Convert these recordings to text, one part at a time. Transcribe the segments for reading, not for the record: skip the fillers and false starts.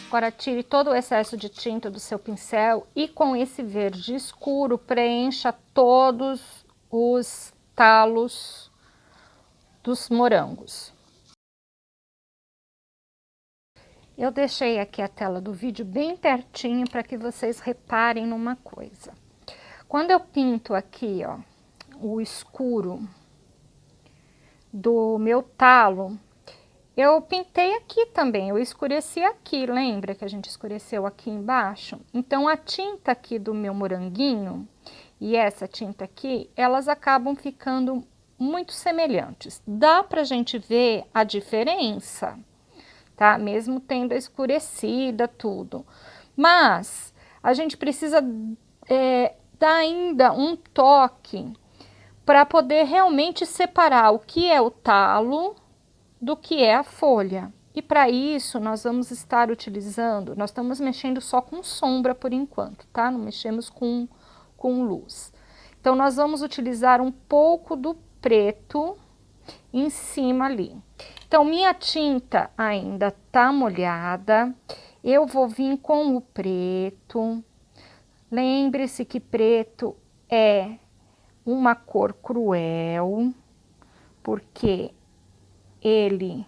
Agora tire todo o excesso de tinta do seu pincel e com esse verde escuro preencha todos os talos dos morangos. Eu deixei aqui a tela do vídeo bem pertinho para que vocês reparem numa coisa. Quando eu pinto aqui, ó, o escuro do meu talo, eu pintei aqui também, eu escureci aqui, lembra que a gente escureceu aqui embaixo? Então, a tinta aqui do meu moranguinho e essa tinta aqui, elas acabam ficando muito semelhantes. Dá pra gente ver a diferença, tá? Mesmo tendo a escurecida, tudo. Mas, a gente precisa dar ainda um toque para poder realmente separar o que é o talo do que é a folha. E para isso, nós vamos estar utilizando, nós estamos mexendo só com sombra por enquanto, tá? Não mexemos com luz. Então, nós vamos utilizar um pouco do preto em cima ali. Então, minha tinta ainda tá molhada, eu vou vir com o preto. Lembre-se que preto é uma cor cruel, porque ele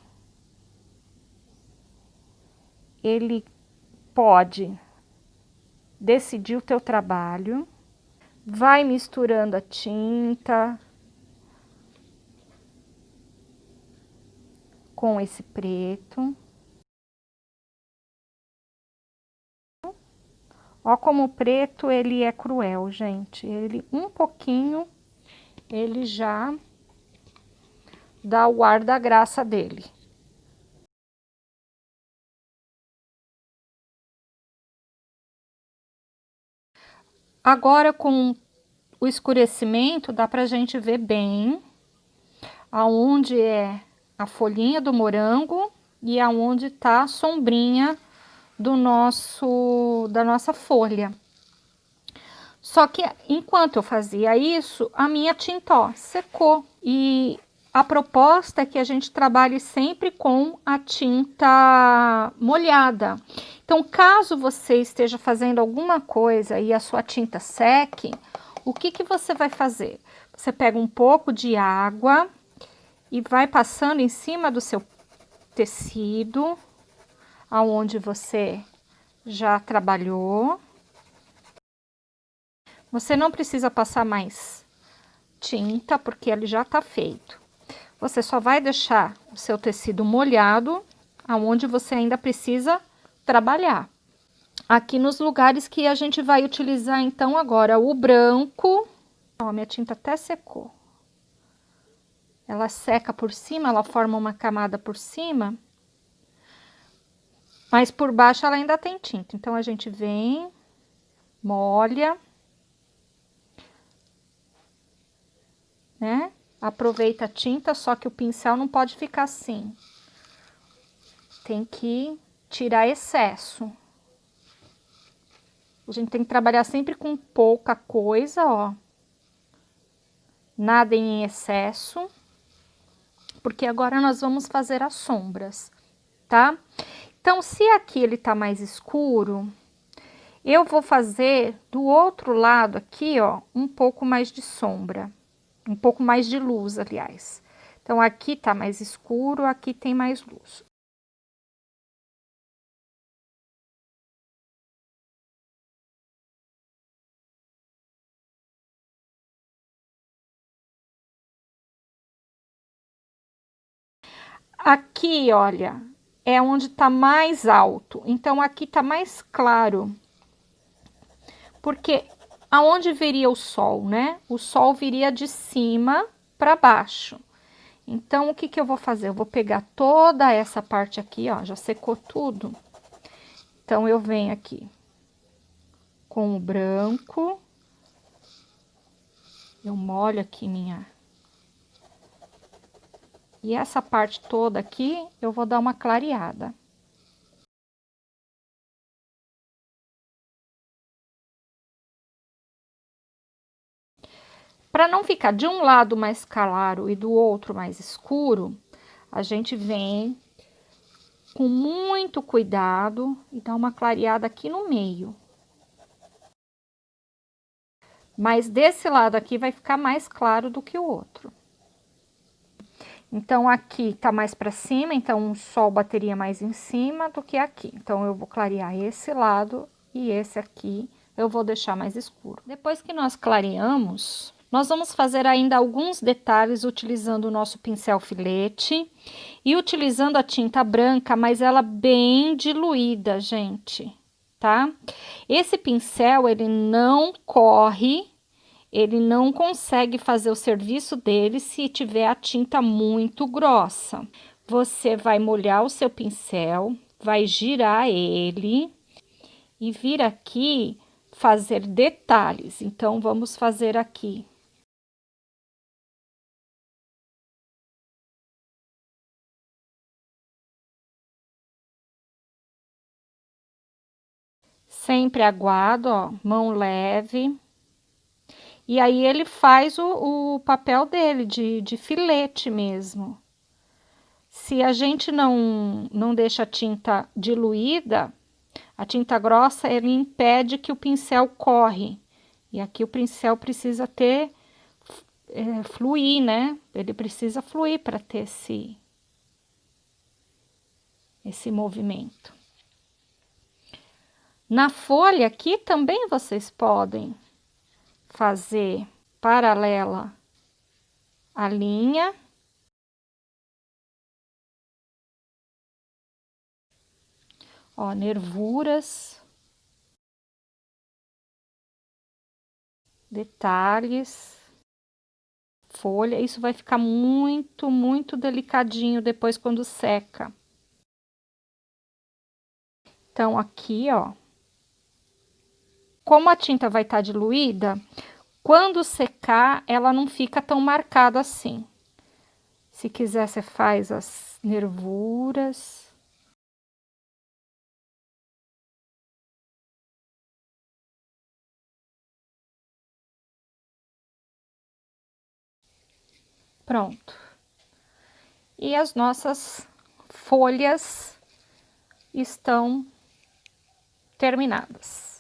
pode decidir o teu trabalho. Vai misturando a tinta com esse preto. Ó como o preto, ele é cruel, gente. Ele, um pouquinho, ele já dá o ar da graça dele. Agora, com o escurecimento, dá pra gente ver bem aonde é a folhinha do morango e aonde tá a sombrinha da nossa folha. Só que enquanto eu fazia isso, a minha tinta, ó, secou. E a proposta é que a gente trabalhe sempre com a tinta molhada. Então, caso você esteja fazendo alguma coisa e a sua tinta seque, o que que você vai fazer? Você pega um pouco de água e vai passando em cima do seu tecido, aonde você já trabalhou. Você não precisa passar mais tinta, porque ele já tá feito. Você só vai deixar o seu tecido molhado, aonde você ainda precisa trabalhar. Aqui nos lugares que a gente vai utilizar, então, agora o branco. Ó, minha tinta até secou. Ela seca por cima, ela forma uma camada por cima, mas por baixo ela ainda tem tinta. Então, a gente vem, molha, né? Aproveita a tinta, só que o pincel não pode ficar assim. Tem que tirar excesso. A gente tem que trabalhar sempre com pouca coisa, ó. Nada em excesso. Porque agora nós vamos fazer as sombras, tá? Então, se aqui ele tá mais escuro, eu vou fazer do outro lado aqui, ó, um pouco mais de sombra. Um pouco mais de luz, aliás. Então, aqui tá mais escuro, aqui tem mais luz. Aqui, olha, é onde tá mais alto. Então, aqui tá mais claro. Porque aonde viria o sol, né? O sol viria de cima para baixo. Então, o que que eu vou fazer? Eu vou pegar toda essa parte aqui, ó, já secou tudo. Então, eu venho aqui com o branco. Eu molho aqui minha... E essa parte toda aqui, eu vou dar uma clareada. Para não ficar de um lado mais claro e do outro mais escuro, a gente vem com muito cuidado e dar uma clareada aqui no meio. Mas desse lado aqui vai ficar mais claro do que o outro. Então, aqui tá mais para cima, então o sol bateria mais em cima do que aqui. Então, eu vou clarear esse lado e esse aqui eu vou deixar mais escuro. Depois que nós clareamos, nós vamos fazer ainda alguns detalhes utilizando o nosso pincel filete e utilizando a tinta branca, mas ela bem diluída, gente, tá? Esse pincel, ele não corre, ele não consegue fazer o serviço dele se tiver a tinta muito grossa. Você vai molhar o seu pincel, vai girar ele e vir aqui fazer detalhes. Então, vamos fazer aqui. Sempre aguado, ó, mão leve. E aí, ele faz o papel dele de filete mesmo. Se a gente não deixa a tinta diluída, a tinta grossa, ele impede que o pincel corre. E aqui o pincel precisa ter, fluir, né? Ele precisa fluir para ter esse movimento. Na folha aqui também vocês podem fazer paralela a linha. Ó, nervuras, detalhes, folha. Isso vai ficar muito, muito delicadinho depois quando seca. Então, aqui, ó, como a tinta vai estar diluída, quando secar, ela não fica tão marcada assim. Se quiser, você faz as nervuras. Pronto. E as nossas folhas estão terminadas.